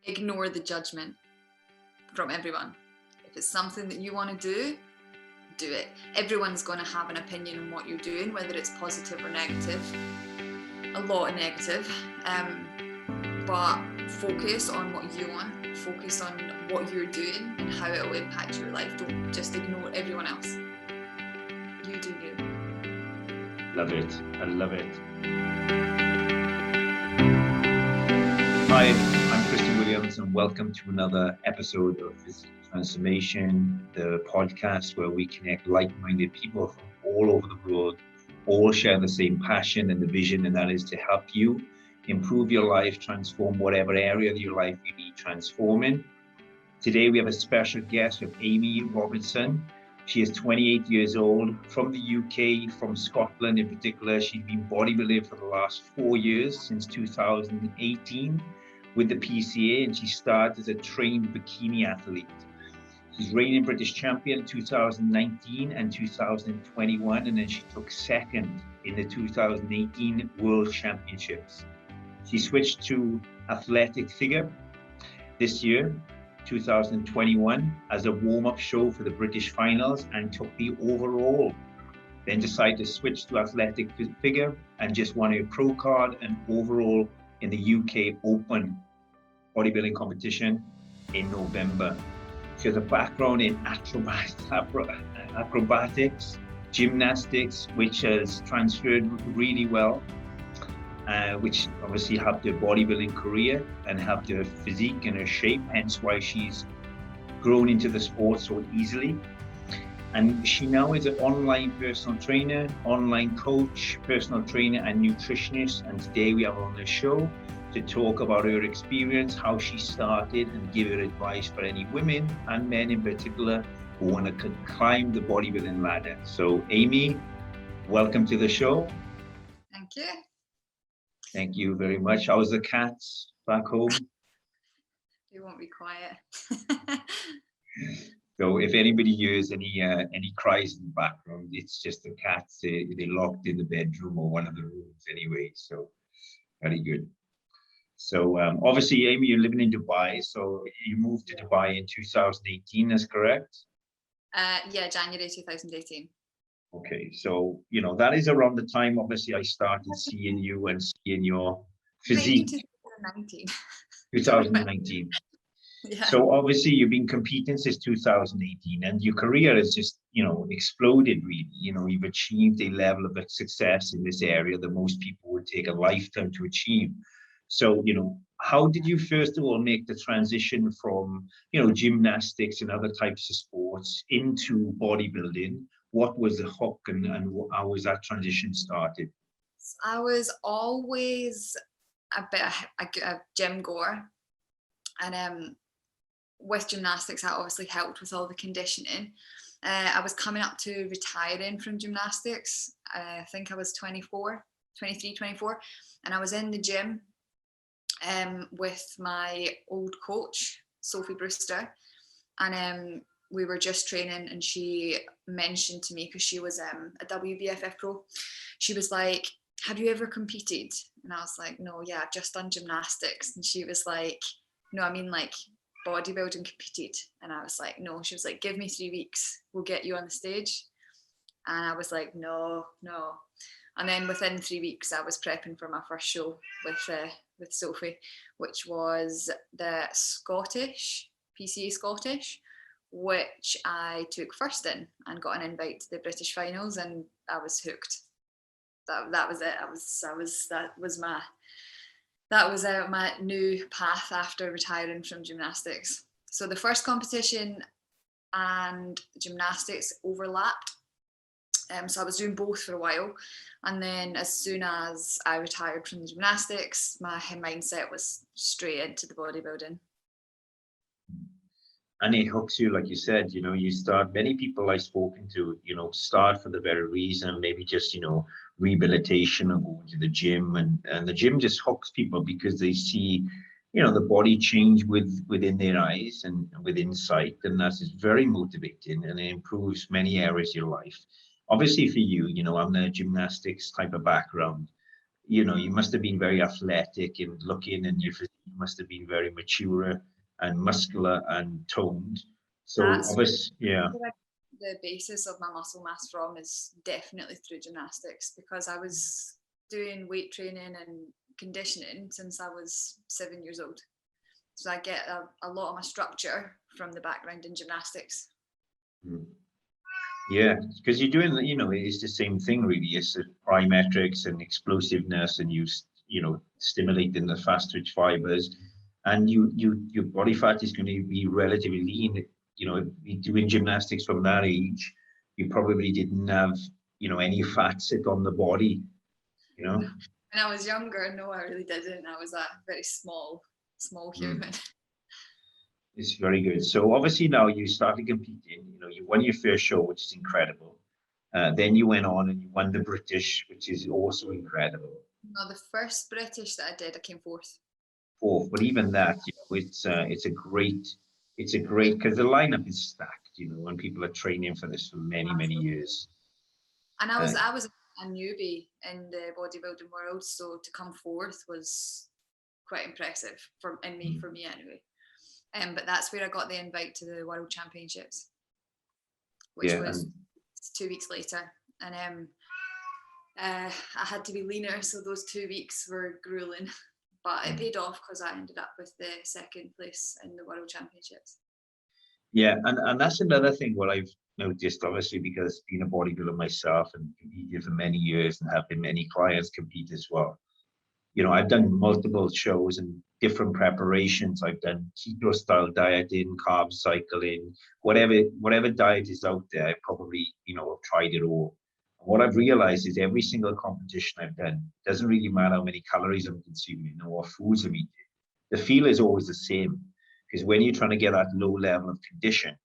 Ignore the judgment from everyone. If it's something that you want to do it. Everyone's going to have an opinion on what you're doing, whether it's positive or negative. A lot of negative. But focus on what you want. Focus on what you're doing and how it will impact your life. Don't just ignore everyone else. You do you. Love it. I love it. Hi, I'm Christian Williams, and welcome to another episode of Physical Transformation, the podcast where we connect like-minded people from all over the world, all share the same passion and the vision, and that is to help you improve your life, transform whatever area of your life you need transforming. Today we have a special guest with Amy Robertson. She is 28 years old, from the UK, from Scotland in particular. She's been bodybuilding for the last 4 years, since 2018, with the PCA, and she started as a trained bikini athlete. She's reigning British champion in 2019 and 2021, and then she took second in the 2018 World Championships. She switched to athletic figure this year, 2021, as a warm-up show for the British finals and took the overall. Then decided to switch to athletic figure and just won a pro card and overall in the UK Open bodybuilding competition in November. She has a background in acrobatics, gymnastics, which has transferred really well, which obviously helped her bodybuilding career and helped her physique and her shape, hence why she's grown into the sport so easily. And she now is an online personal trainer, online coach, personal trainer and nutritionist. And today we have her on the show to talk about her experience, how she started, and give her advice for any women and men in particular who want to climb the bodybuilding ladder. So Amy, welcome to the show. Thank you. Thank you very much. How's the cats back home? They won't be quiet. So if anybody hears any cries in the background, it's just the cats. They're locked in the bedroom or one of the rooms anyway. So very good. So obviously, Amy, you're living in Dubai. So you moved to Dubai in 2018, that's correct? Yeah, January 2018. Okay, so, that is around the time, obviously, I started seeing you and seeing your physique. 2019. 2019. Yeah. So obviously you've been competing since 2018 and your career has just, exploded really. You've achieved a level of success in this area that most people would take a lifetime to achieve. So, how did you first of all make the transition from, gymnastics and other types of sports into bodybuilding? What was the hook and how was that transition started? I was always a bit a gym goer, and with gymnastics that obviously helped with all the conditioning. I was coming up to retiring from gymnastics. I think I was 24, and I was in the gym with my old coach, Sophie Brewster, and we were just training, and she mentioned to me, because she was a WBFF pro, she was like, have you ever competed? And I was like, no, yeah, I've just done gymnastics. And she was like, no, I mean like bodybuilding competed. And I was like, no. She was like, give me 3 weeks, we'll get you on the stage. And I was like, no. And then within 3 weeks, I was prepping for my first show with Sophie, which was the Scottish, PCA Scottish, which I took first in and got an invite to the British finals, and I was hooked. That was it. That was my new path after retiring from gymnastics. So the first competition and gymnastics overlapped. So I was doing both for a while. And then as soon as I retired from gymnastics, my mindset was straight into the bodybuilding. And it hooks you, like you said, you start, many people I've spoken to, start for the very reason, maybe just, rehabilitation or going to the gym, and the gym just hooks people because they see, the body change within their eyes and with insight, and that is very motivating, and it improves many areas of your life. Obviously for you, I'm the gymnastics type of background, you must have been very athletic and looking, and your physique you must have been very mature and muscular and toned. So That's obviously, yeah. the basis of my muscle mass from is definitely through gymnastics, because I was doing weight training and conditioning since I was 7 years old. So I get a lot of my structure from the background in gymnastics. Yeah, because you're doing, it's the same thing really. It's the plyometrics and explosiveness, and stimulating the fast twitch fibers, and your body fat is going to be relatively lean. Doing gymnastics from that age, you probably didn't have, any fat sit on the body, When I was younger, no, I really didn't. I was a very small human. It's very good. So obviously now you started competing, you won your first show, which is incredible. Then you went on and you won the British, which is also incredible. No, the first British that I did, I came fourth. Fourth, but even that, it's a great, because the lineup is stacked, when people are training for this for many years. And I was a newbie in the bodybuilding world, so to come fourth was quite impressive for me anyway. But that's where I got the invite to the World Championships, which was 2 weeks later. And I had to be leaner, so those 2 weeks were grueling. But it paid off because I ended up with the second place in the World Championships. Yeah, and that's another thing what I've noticed, obviously, because being a bodybuilder myself and competed for many years and having many clients compete as well. I've done multiple shows and different preparations. I've done keto style dieting, carb cycling, whatever diet is out there. I probably, have tried it all. And what I've realized is every single competition I've done, doesn't really matter how many calories I'm consuming or what foods I'm eating. The feel is always the same, because when you're trying to get that low level of condition,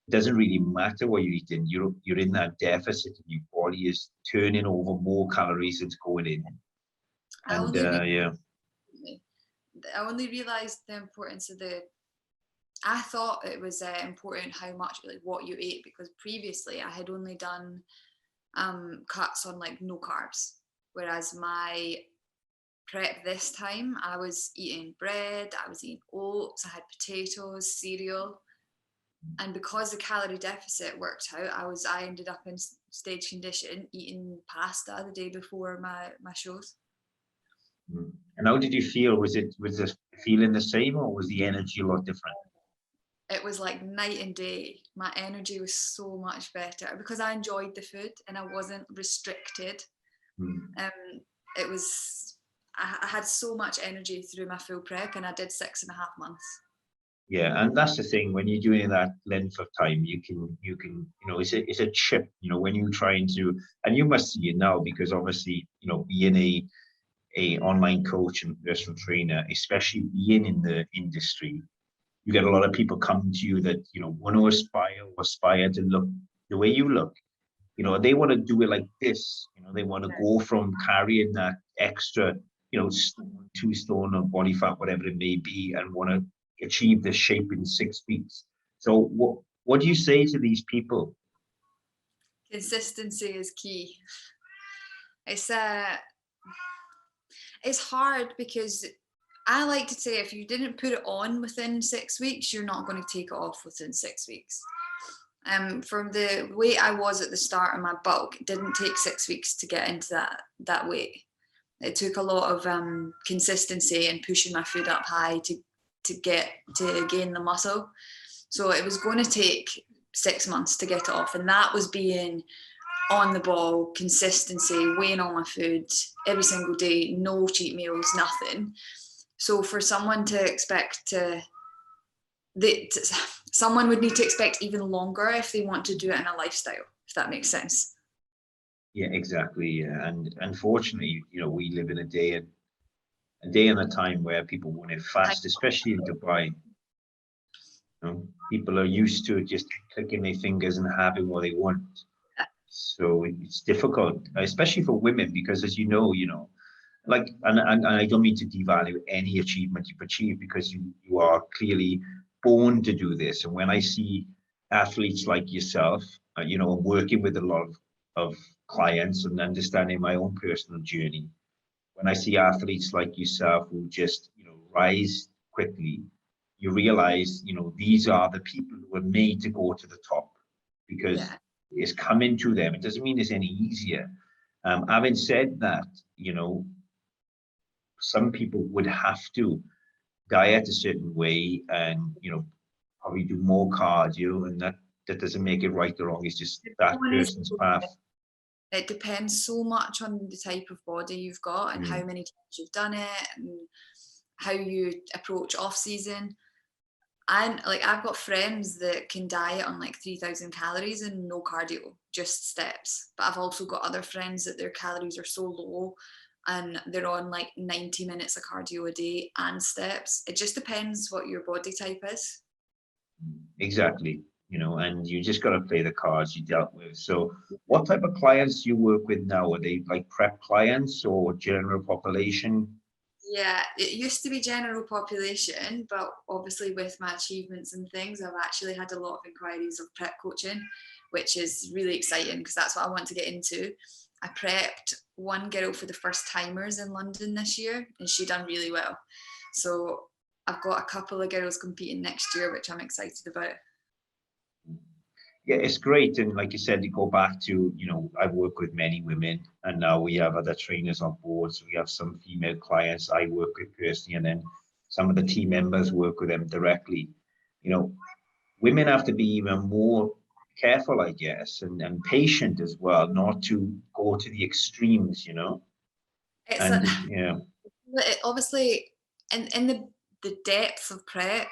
it doesn't really matter what you're eating. You're in that deficit, and your body is turning over more calories than it's going in. And I only realized the importance of I thought it was important how much, like, what you ate, because previously I had only done cuts on like no carbs, whereas my prep this time I was eating bread, I was eating oats, I had potatoes, cereal, and because the calorie deficit worked out, I ended up in stage condition eating pasta the day before my shows. And how did you feel? Was the feeling the same, or was the energy a lot different? It was like night and day. My energy was so much better because I enjoyed the food and I wasn't restricted. It was, I had so much energy through my full prep, and I did 6.5 months. Yeah, and that's the thing, when you're doing that length of time, you can it's a chip, when you're trying to, and you must see it now, because obviously, being a online coach and personal trainer, especially being in the industry, you get a lot of people coming to you that want to aspire to look the way you look. They want to do it like this. They want to go from carrying that extra, stone, 2 stone of body fat, whatever it may be, and want to achieve the shape in 6 weeks. So what do you say to these people? Consistency is key. It's hard, because I like to say if you didn't put it on within 6 weeks, you're not going to take it off within 6 weeks. From the weight I was at the start of my bulk, it didn't take 6 weeks to get into that weight. It took a lot of consistency and pushing my food up high to gain the muscle. So it was going to take 6 months to get it off, and that was being on the ball, consistency, weighing all my food every single day, no cheat meals, nothing. So for someone to expect someone would need to expect even longer if they want to do it in a lifestyle, if that makes sense. Yeah, exactly. Yeah. And unfortunately, we live in a day and a time where people want it fast, especially in Dubai. People are used to just clicking their fingers and having what they want. So it's difficult, especially for women, because as you know, like, and I don't mean to devalue any achievement you've achieved, because you are clearly born to do this. And when I see athletes like yourself, working with a lot of clients and understanding my own personal journey, when I see athletes like yourself who just, rise quickly, you realize, you know, these are the people who are made to go to the top because Yeah. it's coming to them. It doesn't mean it's any easier. Having said that, you know, some people would have to diet a certain way and, you know, probably do more cardio, and that doesn't make it right or wrong. It's just that person's path. It depends so much on the type of body you've got and how Mm. many times you've done it and how you approach off season. And like I've got friends that can diet on like 3,000 calories and no cardio, just steps. But I've also got other friends that their calories are so low and they're on like 90 minutes of cardio a day and steps. It just depends what your body type is. Exactly, you know, and you just got to play the cards you dealt with. So what type of clients do you work with now? Are they like prep clients or general population? Yeah, it used to be general population, but obviously with my achievements and things, I've actually had a lot of inquiries of prep coaching, which is really exciting because that's what I want to get into. I prepped one girl for the first timers in London this year, and she done really well. So I've got a couple of girls competing next year, which I'm excited about. Yeah, it's great. And like you said, you go back to, you know, I've worked with many women and now we have other trainers on board. So we have some female clients I work with personally, and then some of the team members work with them directly. You know, women have to be even more careful, I guess, and patient as well, not to go to the extremes, you know. It's a, And yeah, obviously in the depth of prep,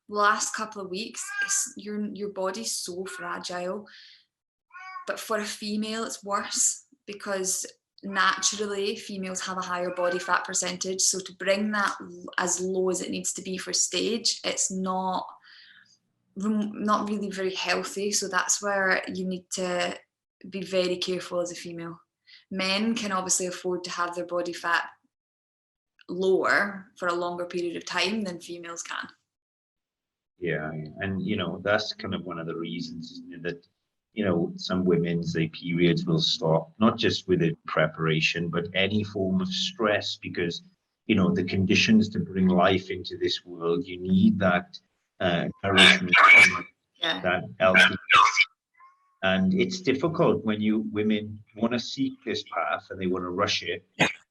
the last couple of weeks, your body's so fragile. But for a female, it's worse because naturally females have a higher body fat percentage. So to bring that as low as it needs to be for stage, it's not really very healthy. So that's where you need to be very careful as a female. Men can obviously afford to have their body fat lower for a longer period of time than females can. yeah, and you know, that's kind of one of the reasons, isn't it, that, you know, some women's their periods will stop, not just with the preparation, but any form of stress, because, you know, the conditions to bring life into this world, you need that nourishment, Yeah. that healthy. And it's difficult when you women want to seek this path and they want to rush it,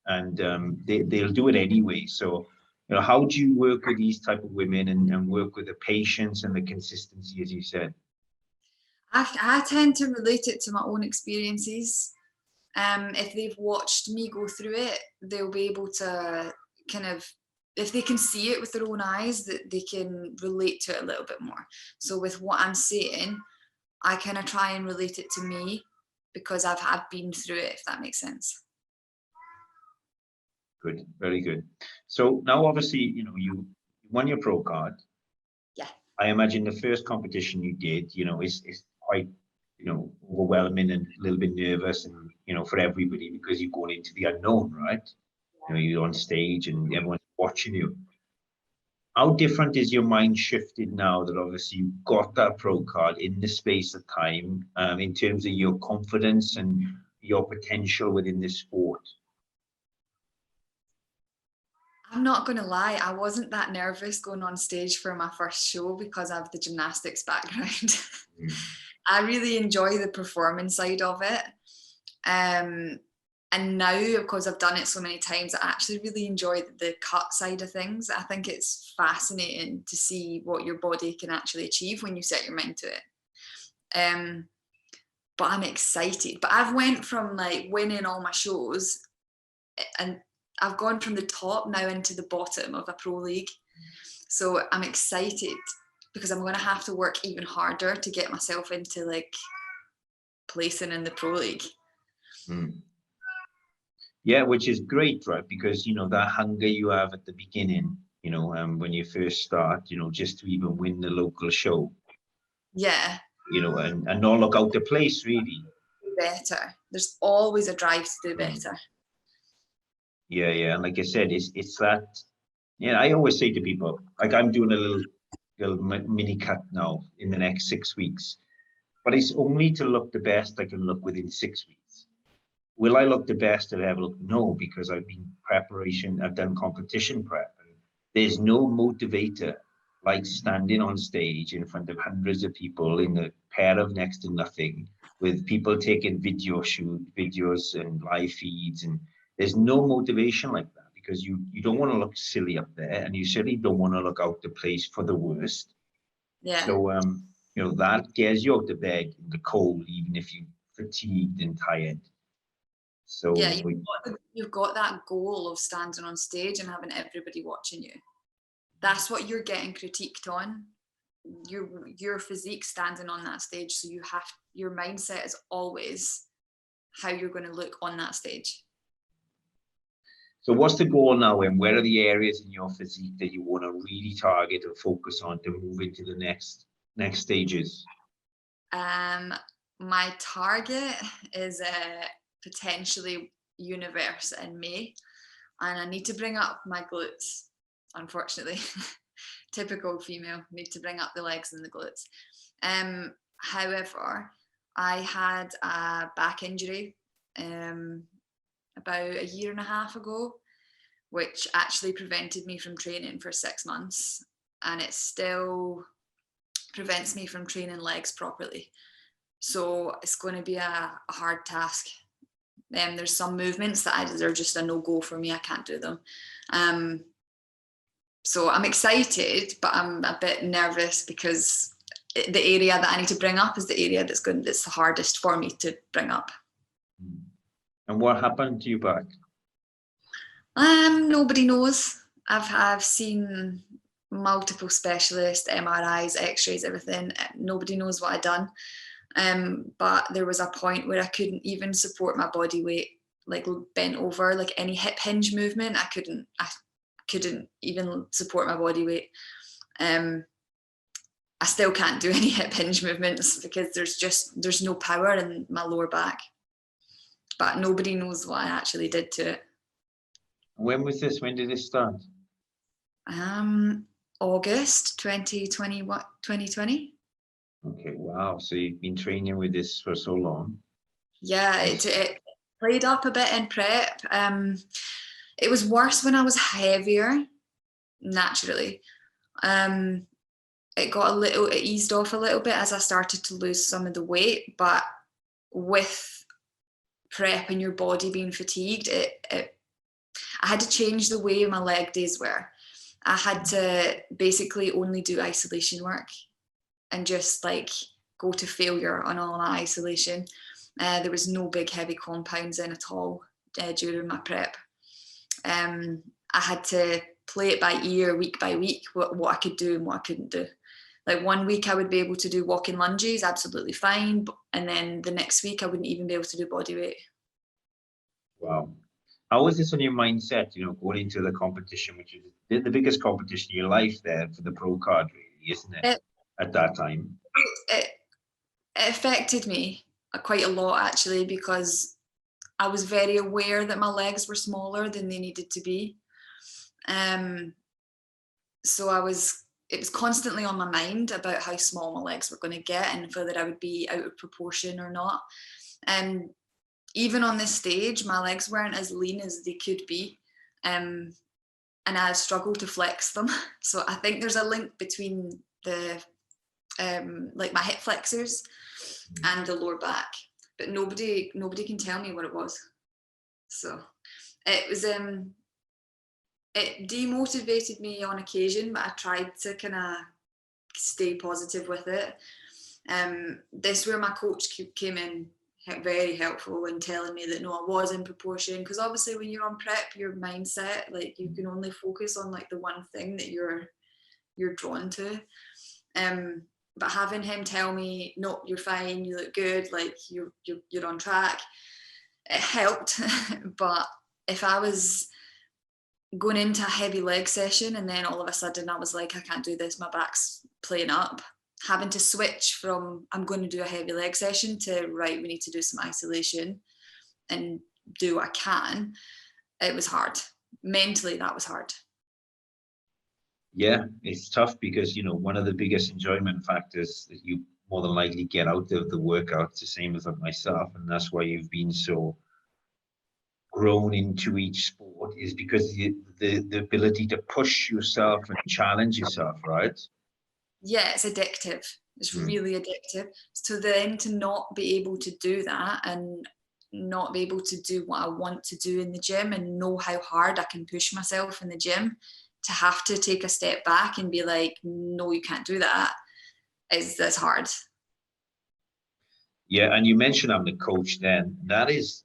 and they'll do it anyway. So, you know, how do you work with these type of women and work with the patience and the consistency, as you said? I tend to relate it to my own experiences. If they've watched me go through it, they'll be able to kind of, if they can see it with their own eyes, that they can relate to it a little bit more. So with what I'm saying, I kind of try and relate it to me because I've been through it, if that makes sense. Good, very good. So now, obviously, you know, you won your pro card. Yeah. I imagine the first competition you did, you know, is quite, you know, overwhelming and a little bit nervous, and you know, for everybody, because you're going into the unknown, right? You know, you're on stage and everyone's watching you. How different is your mind shifted now that obviously you've got that pro card in the space of time, in terms of your confidence and your potential within this sport? I'm not going to lie, I wasn't that nervous going on stage for my first show because I have the gymnastics background. Mm. I really enjoy the performance side of it. And now, because I've done it so many times, I actually really enjoy the cut side of things. I think it's fascinating to see what your body can actually achieve when you set your mind to it. But I'm excited. But I've went from like winning all my shows, and I've gone from the top now into the bottom of a pro league. So I'm excited because I'm going to have to work even harder to get myself into like placing in the pro league. Mm. Yeah, which is great, right? Because, you know, that hunger you have at the beginning, you know, when you first start, you know, just to even win the local show, Yeah. you know, and not look out the place, really. Better. There's always a drive to do Mm. better. Yeah, yeah. And like I said, it's that, yeah, I always say to people, like I'm doing a little mini cut now in the next 6 weeks, but it's only to look the best I can look within 6 weeks. Will I look the best I've ever looked? No, because I've been preparation, I've done competition prep. there's no motivator like standing on stage in front of hundreds of people in a pair of next to nothing, with people taking videos and live feeds, and there's no motivation like that, because you don't want to look silly up there, and you certainly don't want to look out of place for the worst. Yeah. So that gets you out of bed in the cold, even if you're fatigued and tired. So Yeah, you've got that goal of standing on stage and having everybody watching you. That's what you're getting critiqued on. Your physique standing on that stage. So your mindset is always how you're going to look on that stage. So what's the goal now, and where are the areas in your physique that you want to really target and focus on to move into the next stages? My target is potentially universe in May, and I need to bring up my glutes, unfortunately. Typical female, need to bring up the legs and the glutes. However, I had a back injury about a year and a half ago, which actually prevented me from training for 6 months, and it still prevents me from training legs properly. So it's going to be a hard task. There's some movements that they're just a no-go for me. I can't do them. So I'm excited, but I'm a bit nervous because the area that I need to bring up is the area that's the hardest for me to bring up. And what happened to your back? Nobody knows. I've seen multiple specialists, MRIs, X-rays, everything. Nobody knows what I've done. But there was a point where I couldn't even support my body weight, like bent over, like any hip hinge movement. I couldn't even support my body weight. I still can't do any hip hinge movements because there's no power in my lower back. But nobody knows what I actually did to it. When was this? When did this start? August 2020. Okay, wow. So you've been training with this for so long. Yeah, it played up a bit in prep. It was worse when I was heavier, naturally. It eased off a little bit as I started to lose some of the weight, but with prep and your body being fatigued, I had to change the way my leg days were. I had to basically only do isolation work and just like go to failure on all my isolation. There was no big heavy compounds in at all during my prep. I had to play it by ear week by week, what I could do and what I couldn't do. Like 1 week I would be able to do walking lunges absolutely fine, and then the next week I wouldn't even be able to do body weight. Wow. How was this on your mindset, going into the competition, which is the biggest competition in your life there for the pro card, really, isn't it? At that time? It affected me quite a lot, actually, because I was very aware that my legs were smaller than they needed to be. So it was constantly on my mind about how small my legs were going to get and whether I would be out of proportion or not. Even on this stage, my legs weren't as lean as they could be. And I struggled to flex them. So I think there's a link between the like my hip flexors and the lower back, but nobody can tell me what it was. So it was it demotivated me on occasion, but I tried to kind of stay positive with it. This is where my coach came in very helpful in telling me that no, I was in proportion, because obviously when you're on prep, your mindset, like you can only focus on like the one thing that you're drawn to. But having him tell me, no, you're fine, you look good, like you're on track, it helped. But if I was going into a heavy leg session and then all of a sudden I was like, I can't do this, my back's playing up, having to switch from I'm going to do a heavy leg session to right, we need to do some isolation and do what I can, it was hard. Mentally, that was hard. Yeah, it's tough because, one of the biggest enjoyment factors that you more than likely get out of the workout, the same as myself, and that's why you've been so grown into each sport is because the ability to push yourself and challenge yourself, right? Yeah, it's addictive. It's really addictive. So then to not be able to do that and not be able to do what I want to do in the gym and know how hard I can push myself in the gym, to have to take a step back and be like, no, you can't do that, that's hard. Yeah, and you mentioned having a coach then. That is,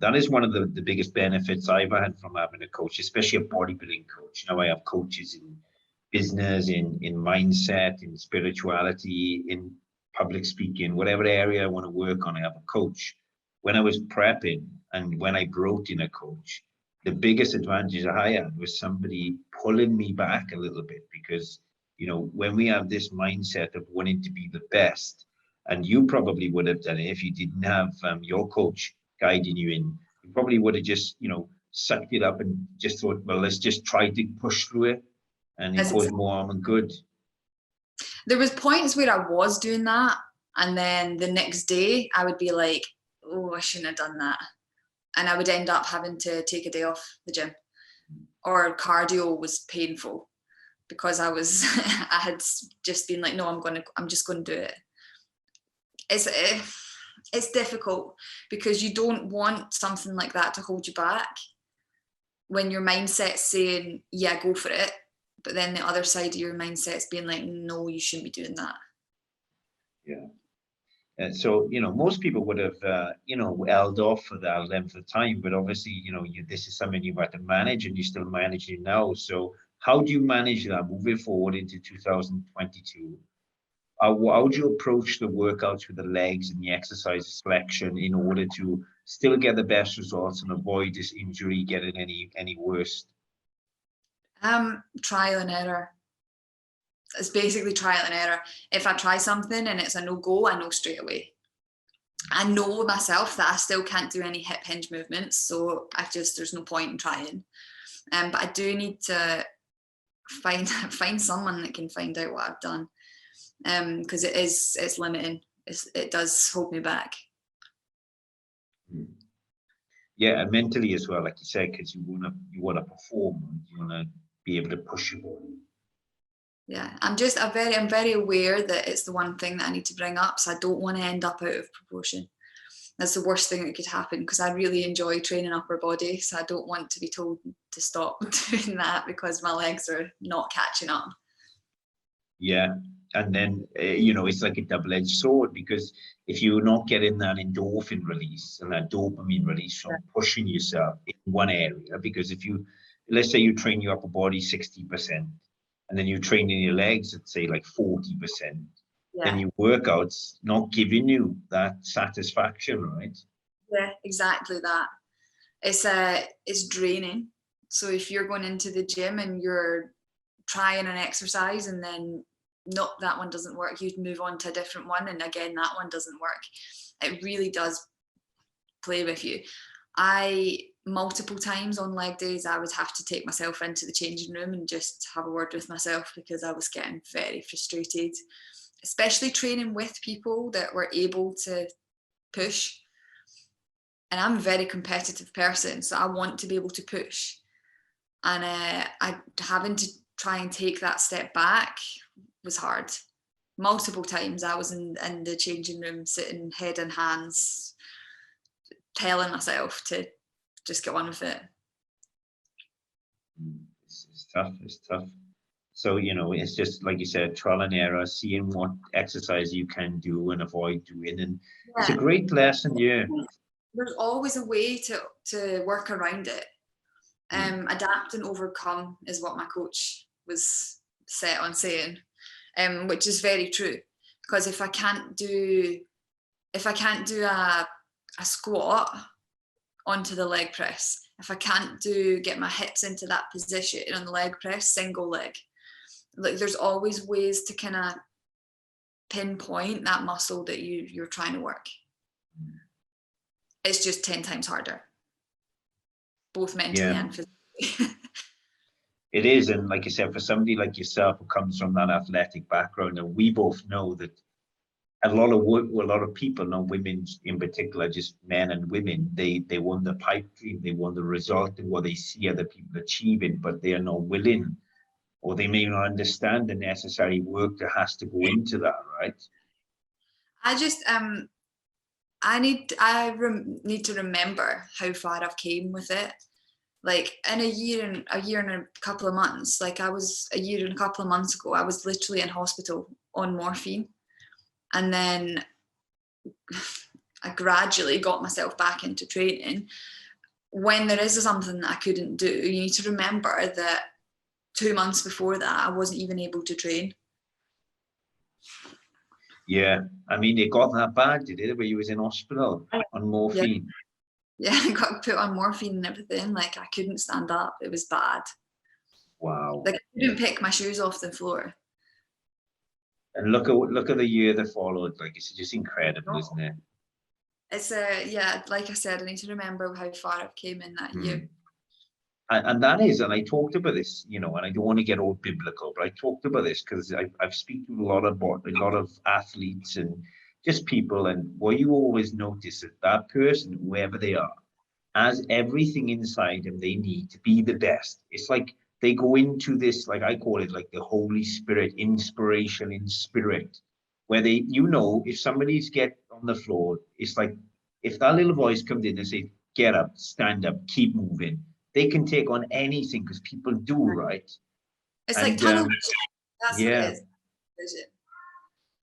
that is one of the biggest benefits I've had from having a coach, especially a bodybuilding coach. I have coaches in business, in mindset, in spirituality, in public speaking, whatever area I want to work on, I have a coach. When I was prepping and when I brought in a coach, the biggest advantage I had was somebody pulling me back a little bit because, when we have this mindset of wanting to be the best, and you probably would have done it if you didn't have your coach guiding you in. You probably would have just, sucked it up and just thought, well, let's just try to push through it, and it caused more harm than good. There was points where I was doing that, and then the next day I would be like, oh, I shouldn't have done that. And I would end up having to take a day off the gym, or cardio was painful because I had just been like, no, I'm just going to do it. It's difficult because you don't want something like that to hold you back when your mindset's saying, yeah, go for it. But then the other side of your mindset's being like, no, you shouldn't be doing that. Yeah. And so, most people would have, held off for that length of time, but obviously, this is something you've had to manage and you're still managing now. So how do you manage that moving forward into 2022? How do you approach the workouts with the legs and the exercise selection in order to still get the best results and avoid this injury getting any worse? Trial and error. It's basically trial and error. If I try something and it's a no-go, I know straight away. I know myself that I still can't do any hip hinge movements, so there's no point in trying. But I do need to find someone that can find out what I've done, because it's limiting. It does hold me back. Yeah, and mentally as well, like you said, because you wanna perform, you wanna be able to push your body. Yeah, I'm very aware that it's the one thing that I need to bring up, so I don't want to end up out of proportion. That's the worst thing that could happen, because I really enjoy training upper body, so I don't want to be told to stop doing that because my legs are not catching up. Yeah, and then it's like a double-edged sword, because if you're not getting that endorphin release and that dopamine release from pushing yourself in one area, because let's say you train your upper body 60%, and then you're training your legs at say like 40%, then your workout's not giving you that satisfaction, right? Yeah, exactly that. It's draining. So if you're going into the gym and you're trying an exercise and then that one doesn't work, you'd move on to a different one, and again that one doesn't work. It really does play with you. Multiple times on leg days, I would have to take myself into the changing room and just have a word with myself, because I was getting very frustrated, especially training with people that were able to push. And I'm a very competitive person, so I want to be able to push. And having to try and take that step back was hard. Multiple times I was in the changing room, sitting head in hands, telling myself to just get on with it. It's tough. It's tough. So, it's just like you said, trial and error, seeing what exercise you can do and avoid doing. And it's a great lesson, yeah. There's always a way to work around it. Adapt and overcome is what my coach was set on saying, which is very true. Because if I can't do a squat onto the leg press, if I can't get my hips into that position on the leg press, single leg, like there's always ways to kind of pinpoint that muscle that you're trying to work. It's just 10 times harder, both mentally and physically. It is, and like I said, for somebody like yourself who comes from that athletic background, and we both know that a lot of work, a lot of people, not women in particular, just men and women, they want the pipe dream, they want the result of what they see other people achieving, but they are not willing, or they may not understand the necessary work that has to go into that, right? I just need to remember how far I've came with it. Like in a year and a couple of months, like I was a year and a couple of months ago, I was literally in hospital on morphine. And then I gradually got myself back into training. When there is something that I couldn't do, you need to remember that 2 months before that, I wasn't even able to train. Yeah, I mean, it got that bad, did it? Where you was in hospital on morphine? Yeah, I got put on morphine and everything. Like I couldn't stand up. It was bad. Wow. Like I couldn't pick my shoes off the floor. And look at the year that followed. Like, it's just incredible, isn't it? It's yeah, like I said, I need to remember how far I've came in that year. And that is, and I talked about this, and I don't want to get all biblical, but I talked about this because I've speak to a lot of athletes and just people, and what you always notice is that person, whoever they are, has everything inside them they need to be the best. It's like they go into this, like I call it, like the Holy Spirit, inspiration in spirit, where they, if somebody's get on the floor, it's like if that little voice comes in and says, get up, stand up, keep moving, they can take on anything because people do, right? It's like tunnel vision. That's what it is. Vision.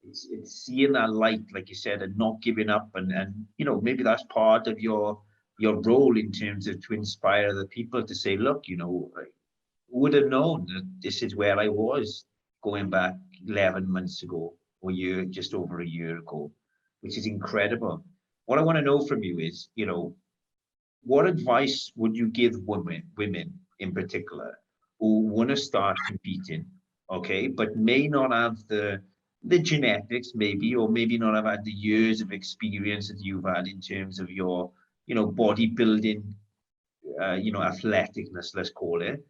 It's seeing that light, like you said, and not giving up, and maybe that's part of your role in terms of to inspire the people to say, look, who would have known that this is where I was going back 11 months ago, or just over a year ago, which is incredible. What I want to know from you is, what advice would you give women in particular, who want to start competing, okay, but may not have the genetics, maybe, or maybe not have had the years of experience that you've had in terms of your, bodybuilding, athleticness, let's call it,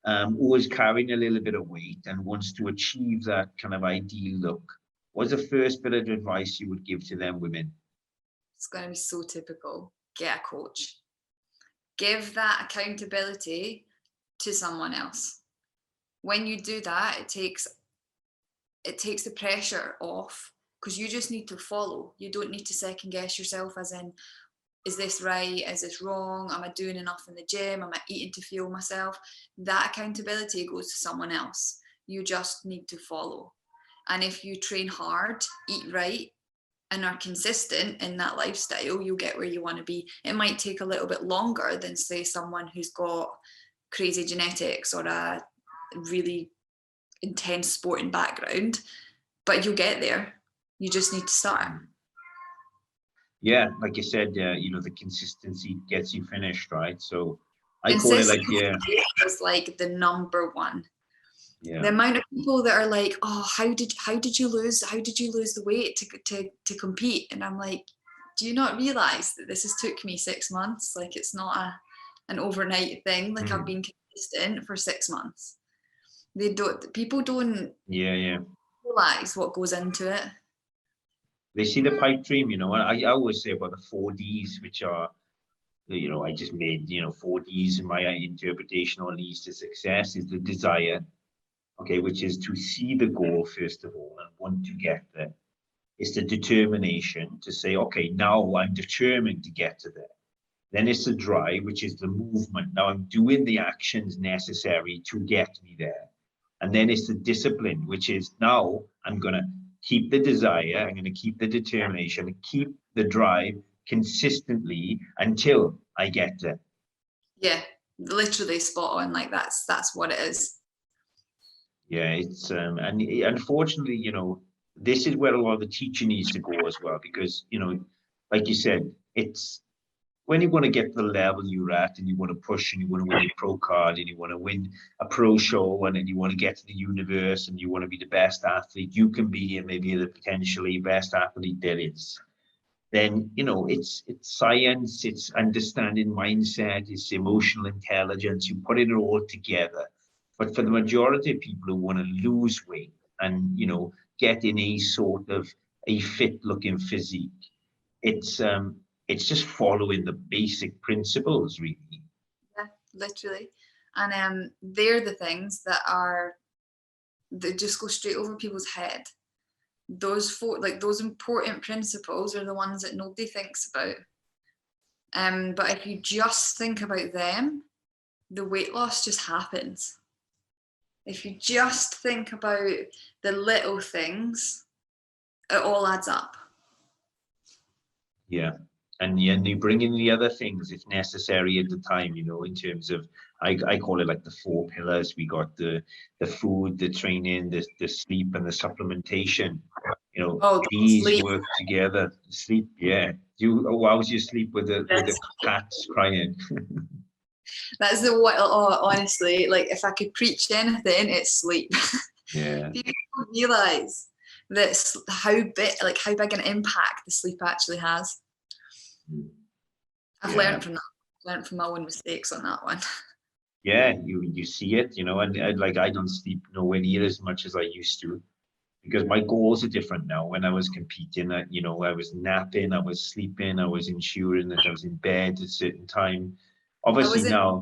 who is carrying a little bit of weight and wants to achieve that kind of ideal look? What's the first bit of advice you would give to them women? It's going to be so typical. Get a coach. Give that accountability to someone else. When you do that, it takes the pressure off, because you just need to follow. You don't need to second guess yourself, as in, is this right? Is this wrong? Am I doing enough in the gym? Am I eating to fuel myself? That accountability goes to someone else. You just need to follow. And if you train hard, eat right, and are consistent in that lifestyle, you'll get where you want to be. It might take a little bit longer than, say, someone who's got crazy genetics or a really intense sporting background, but you'll get there. You just need to start. Yeah, like you said, the consistency gets you finished, right? So I call it like, is like the number one. Yeah. The amount of people that are like, oh, how did you lose the weight to compete? And I'm like, do you not realize that this has took me 6 months? Like, it's not an overnight thing. Like, I've been consistent for 6 months. People don't realize what goes into it. They see the pipe dream, and I always say about the 4Ds, which are, I just made, 4Ds in my interpretation, or at least to success, is the desire, okay, which is to see the goal first of all and want to get there. It's the determination to say, okay, now I'm determined to get to there. Then it's the drive, which is the movement. Now I'm doing the actions necessary to get me there. And then it's the discipline, which is now I'm going to keep the desire, I'm going to keep the determination, keep the drive consistently until I get there. Yeah, literally spot on. Like that's what it is. Yeah, it's and unfortunately, this is where a lot of the teaching needs to go as well, because like you said, it's when you want to get to the level you're at and you want to push and you want to win a pro card and you want to win a pro show and then you want to get to the universe and you want to be the best athlete you can be and maybe the potentially best athlete there is, then it's science, it's understanding mindset, it's emotional intelligence, you put it all together. But for the majority of people who want to lose weight and get in a sort of a fit looking physique. It's just following the basic principles, really. Yeah, literally. And they're the things that just go straight over people's head. Those those important principles are the ones that nobody thinks about. But if you just think about them, the weight loss just happens. If you just think about the little things, it all adds up. Yeah. And you bring in the other things if necessary at the time, you know, in terms of, I call it like the 4 pillars. We got the food, the training, the sleep, and the supplementation. You know, Oh, these sleep. work together. Sleep, yeah. How was your sleep with the cats crying? That's the what. Oh, honestly, like if I could preach anything, it's sleep. Yeah. People don't realize that how big an impact the sleep actually has. I've learned from that. Learned from my own mistakes on that one. Yeah, you see it, you know, and like I don't sleep nowhere near as much as I used to, because my goals are different now. When I was competing, you know, I was napping, I was sleeping, I was ensuring that I was in bed at a certain time. I Obviously was in now,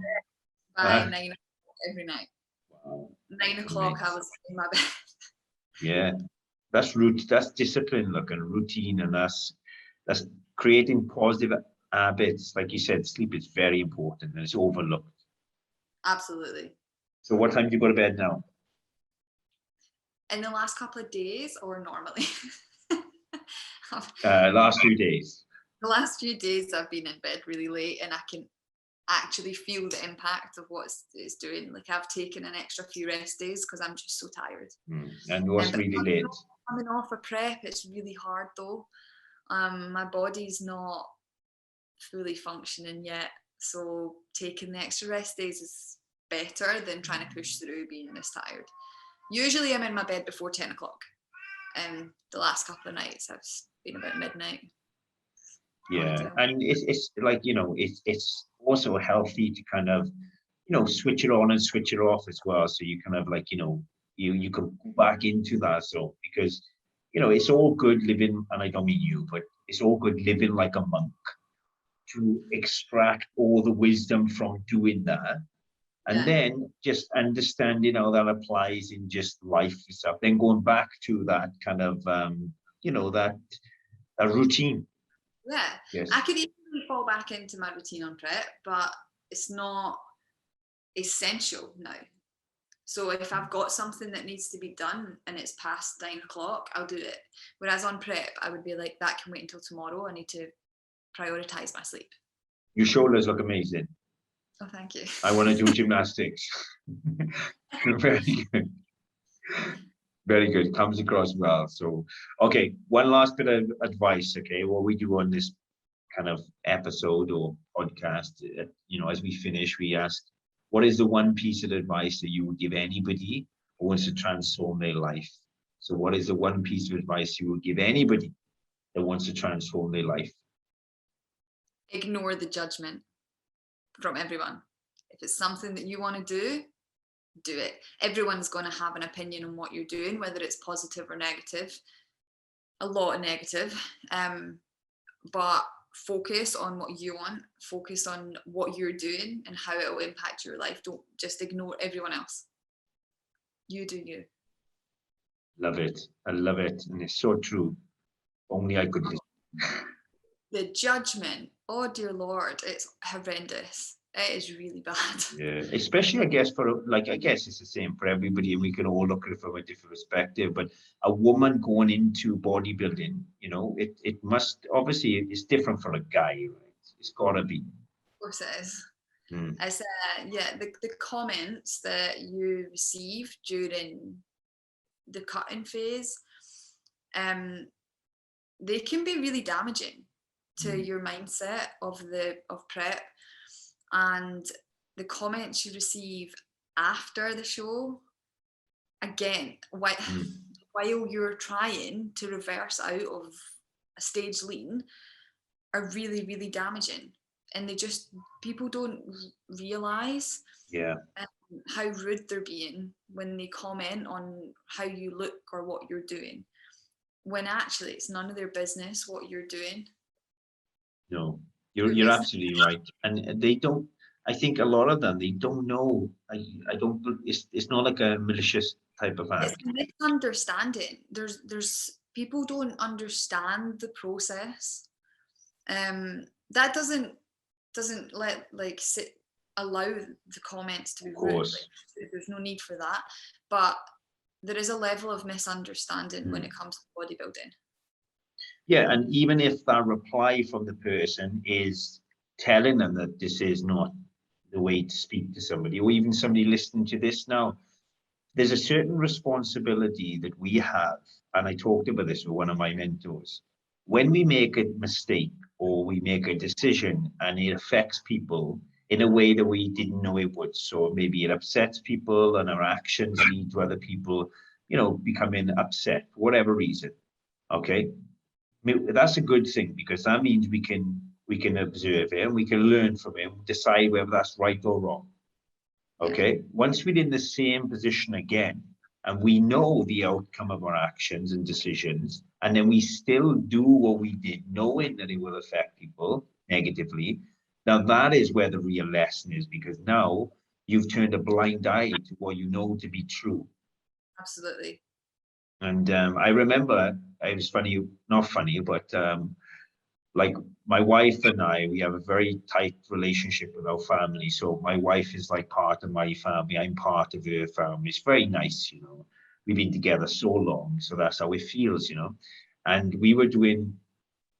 by 9 o'clock every night. wow, 9 o'clock, I was in my bed. yeah, that's discipline, look, and routine, and that's creating positive habits. Like you said, sleep is very important and it's overlooked. Absolutely. So what time do you go to bed now? In the last couple of days, or normally? Last few days. The last few days I've been in bed really late, and I can actually feel the impact of what it's doing. Like I've taken an extra few rest days because I'm just so tired. And what's But really late? coming off a prep, it's really hard though. My body's not fully functioning yet, so taking the extra rest days is better than trying to push through being this tired. Usually I'm in my bed before 10 o'clock, and the last couple of nights I've been about midnight. Yeah, and it's like, you know, it's also healthy to kind of, you know, switch it on and switch it off as well, so you kind of like, you know, you can go back into that zone, because, you know, it's all good living, and I don't mean you, but it's all good living like a monk, to extract all the wisdom from doing that, and then just understanding how that applies in just life itself, then going back to that kind of you know, that a routine. Yeah, Yes. I could easily fall back into my routine on prep, but it's not essential now. So if I've got something that needs to be done and it's past 9 o'clock, I'll do it. Whereas on prep, I would be like, that can wait until tomorrow. I need to prioritize my sleep. Your shoulders look amazing. Oh, thank you. I want to do gymnastics. Very good. Very good. Comes across well. So, okay, one last bit of advice. Okay, what we do on this kind of episode or podcast, you know, as we finish, we ask, what is the one piece of advice that you would give anybody who wants to transform their life? So, what is the one piece of advice you would give anybody that wants to transform their life? Ignore the judgment from everyone. If it's something that you want to do it. Everyone's going to have an opinion on what you're doing, whether it's positive or negative. A lot of negative. But focus on what you want, focus on what you're doing and how it will impact your life. Don't just ignore everyone else. You do you. Love it. I love it. And it's so true. Only I could listen. The judgment, oh dear Lord, it's horrendous. It is really bad. Yeah, especially I guess for, like, I guess it's the same for everybody, and we can all look at it from a different perspective. But a woman going into bodybuilding, you know, it must, obviously it's different for a guy, right? It's gotta be. Of course it is. I said, yeah, the comments that you receive during the cutting phase, they can be really damaging to your mindset of prep, and the comments you receive after the show, again, while you're trying to reverse out of a stage lean, are really, really damaging. And people don't realize how rude they're being when they comment on how you look or what you're doing. when actually it's none of their business what you're doing. No, Your you're business. absolutely right. And they don't, I think a lot of them, they don't know. I don't, it's not like a malicious type of It's act. a misunderstanding. There's people don't understand the process. That doesn't let like allow the comments to be Of rude. course. Like there's no need for that. But there is a level of misunderstanding when Mm. it comes to bodybuilding. Yeah, and even if that reply from the person is telling them that this is not the way to speak to somebody, or even somebody listening to this now, there's a certain responsibility that we have, and I talked about this with one of my mentors. When we make a mistake or we make a decision and it affects people in a way that we didn't know it would, so maybe it upsets people and our actions lead to other people, becoming upset for whatever reason. Okay, that's a good thing, because that means we can observe it and we can learn from it and decide whether that's right or wrong. Okay, once we're in the same position again and we know the outcome of our actions and decisions, and then we still do what we did knowing that it will affect people negatively, now that is where the real lesson is, because now you've turned a blind eye to what you know to be true. Absolutely. And I remember, it was funny, not funny, but like my wife and I, we have a very tight relationship with our family. So my wife is like part of my family. I'm part of her family. It's very nice, We've been together so long, so that's how it feels. And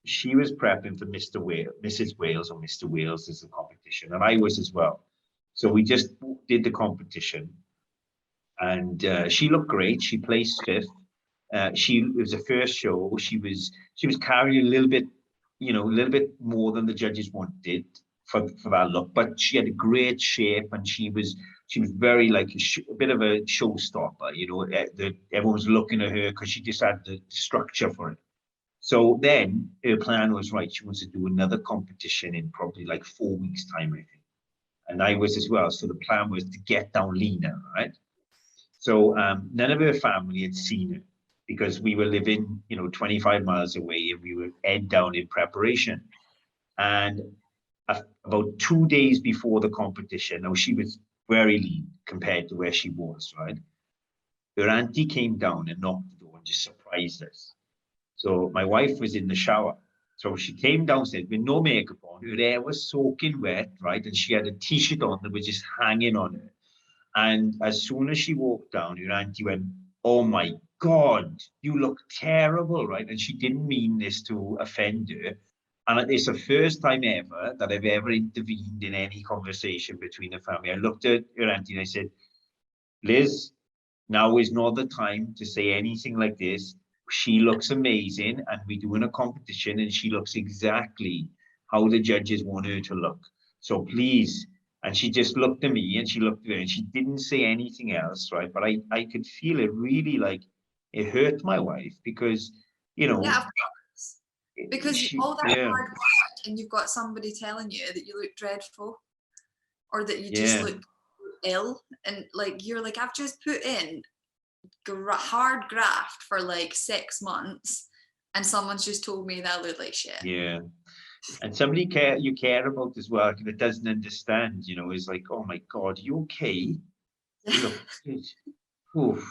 she was prepping for Mrs. Wales or Mr. Wales as a competition, and I was as well. So we just did the competition, and she looked great. She placed fifth. It was the first show. She was carrying a little bit, a little bit more than the judges wanted for that look, but she had a great shape, and she was very like a bit of a showstopper. Everyone was looking at her because she just had the structure for it. So then her plan was, right, she wants to do another competition in probably like 4 weeks' time, I think. And I was as well. So the plan was to get down leaner, right? So none of her family had seen her because we were living, 25 miles away, and we were head down in preparation. And about 2 days before the competition, now she was very lean compared to where she was, right? Her auntie came down and knocked the door and just surprised us. So my wife was in the shower. So she came downstairs with no makeup on. Her hair was soaking wet, right? And she had a t-shirt on that was just hanging on her. And as soon as she walked down, your auntie went, "Oh my God, you look terrible," right? And she didn't mean this to offend her. And it's the first time ever that I've ever intervened in any conversation between the family. I looked at your auntie and I said, "Liz, now is not the time to say anything like this. She looks amazing, and we're doing a competition, and she looks exactly how the judges want her to look. So please." And she just looked at me and she looked at her and she didn't say anything else, right? But I could feel it really, like, it hurt my wife because, Yeah, of course. Because all that yeah, hard work and you've got somebody telling you that you look dreadful or that you just yeah. look ill, and like you're like, I've just put in hard graft for like 6 months and someone's just told me that I look like shit. Yeah. And somebody you care about as well that doesn't understand, is like, "Oh my God, you okay? You look good." Oof,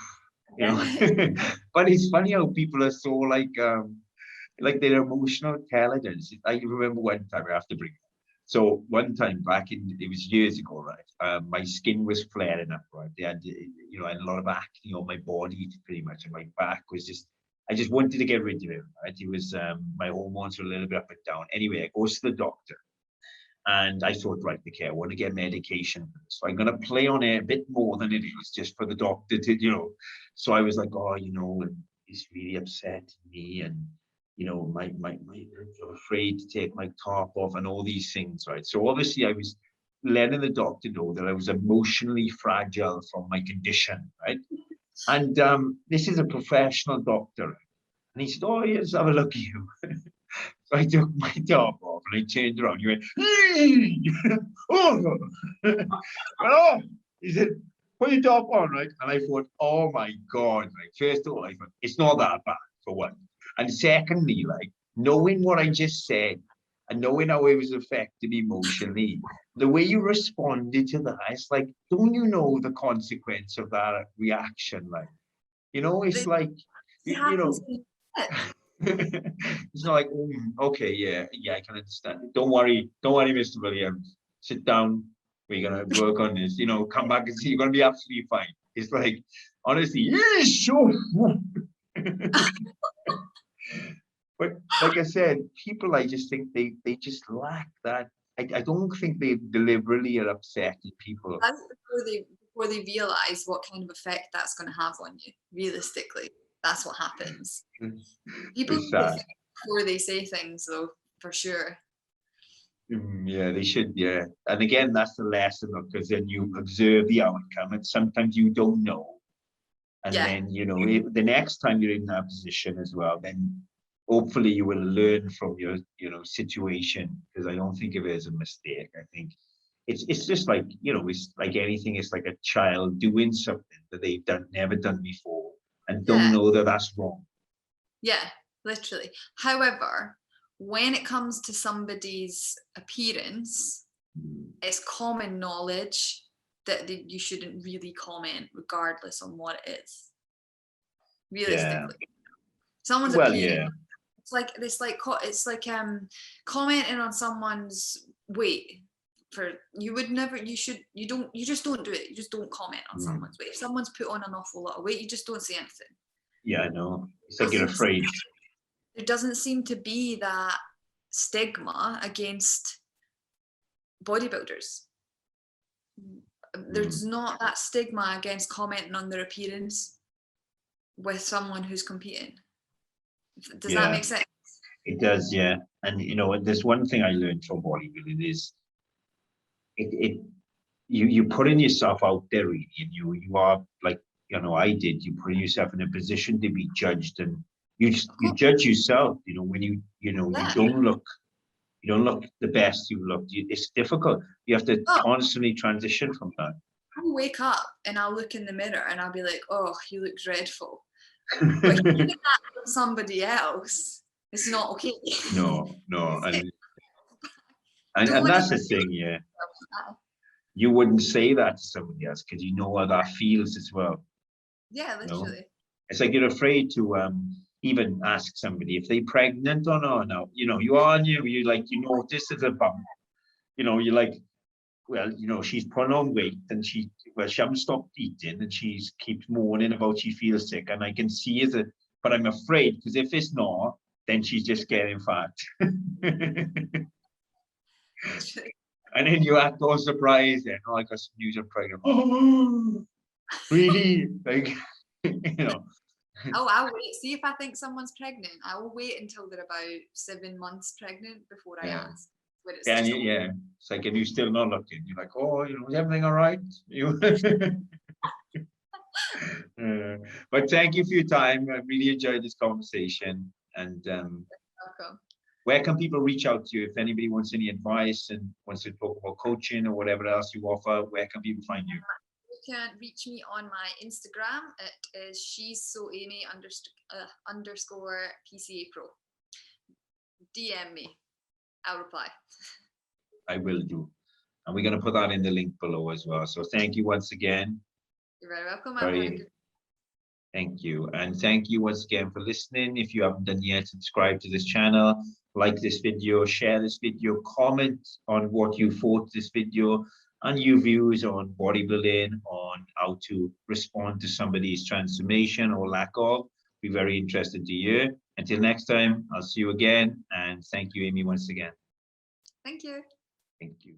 you know. But it's funny how people are so like their emotional intelligence. I remember one time, I have to bring it up. So one time back it was years ago, right? My skin was flaring up, right? I had a lot of acne on my body pretty much, and my back was I just wanted to get rid of it, right? It was, my hormones were a little bit up and down. Anyway, I goes to the doctor. And I thought, right, okay, I want to get medication for this. So I'm going to play on it a bit more than it is, just for the doctor to. So I was like, oh, and he's really upsetting me. And, I'm afraid to take my top off and all these things, right? So obviously I was letting the doctor know that I was emotionally fragile from my condition, right? And this is a professional doctor. And he said, "Oh, yes, have a look at you." So I took my top off and I turned around. He went, "Hey!" Oh! Oh! He said, "Put your top on," right? And I thought, oh my God. Like, first of all, I thought, it's not that bad, for one. And secondly, like knowing what I just said and knowing how it was affected emotionally, the way you responded to that, it's like, don't you know the consequence of that reaction? Like, you know, it's like, It you happens know, in it. it's not like, okay, yeah, I can understand it. Don't worry, Mr. Williams. Sit down. We're gonna work on this. You know, come back and see. You're gonna be absolutely fine. It's like, honestly, yeah, sure. But like I said, people, I just think they just lack that. I don't think they deliberately are upsetting people. That's before they realize what kind of effect that's going to have on you. Realistically, that's what happens. People It's sad. think before they say things, though, for sure. Yeah, they should. Yeah, and again, that's the lesson, because then you observe the outcome, and sometimes you don't know. And Yeah, then, you know, the next time you're in that position as well, then hopefully you will learn from your, you know, situation, because I don't think of it as a mistake. I think it's just like, you know, it's like anything. It's like a child doing something that they've never done before, and don't yeah, know that that's wrong. yeah, literally. However, when it comes to somebody's appearance, it's common knowledge that you shouldn't really comment regardless on what it is. Yeah. Realistically, someone's Well, appearance, yeah. it's like commenting on someone's weight. For you would never, you just don't do it. You just don't comment on someone's weight. If someone's put on an awful lot of weight, you just don't say anything. Yeah, I know. It's like you're afraid. There doesn't seem to be that stigma against bodybuilders. There's not that stigma against commenting on their appearance with someone who's competing. Does that make sense? It does, yeah. And you know, there's one thing I learned from bodybuilding is you putting yourself out there, really, and you are like, you know, I did. You put yourself in a position to be judged, and you judge yourself. You know, when you know Yeah. you don't look the best you look. It's difficult. You have to constantly transition from that. I'll wake up and I'll look in the mirror and I'll be like, oh, he looks dreadful. But if you do that with somebody else, it's not okay. No, and that's the thing, yeah. You wouldn't say that to somebody else because you know how that feels as well. Yeah, literally. You know? It's like you're afraid to even ask somebody if they're pregnant or not. Now, you know, you like, you notice there's a bump. You know, you're like, well, you know, she's put on weight and she hasn't stopped eating and she keeps moaning about she feels sick. And I can see it, but I'm afraid because if it's not, then she's just getting fat. And then you act all surprised and, oh, I got some news, I'm pregnant. Oh, really? Like, you know. Oh, I'll wait. See if I think someone's pregnant. I will wait until they're about 7 months pregnant before I ask. Yeah, it's like, and you're still not looking. You're like, oh, you know, is everything all right? But thank you for your time. I really enjoyed this conversation. And welcome. Where can people reach out to you if anybody wants any advice and wants to talk about coaching or whatever else you offer? Where can people find you? You can reach me on my Instagram. It is she's so Amy underscore PCA Pro. DM me. I'll reply. I will do. And we're going to put that in the link below as well. So thank you once again. You're very welcome. Thank you. And thank you once again for listening. If you haven't done yet, subscribe to this channel, like this video, share this video, comment on what you thought of this video and your views on bodybuilding, on how to respond to somebody's transformation or lack of. Be very interested to hear. Until next time, I'll see you again. And thank you, Amy, once again. Thank you. Thank you.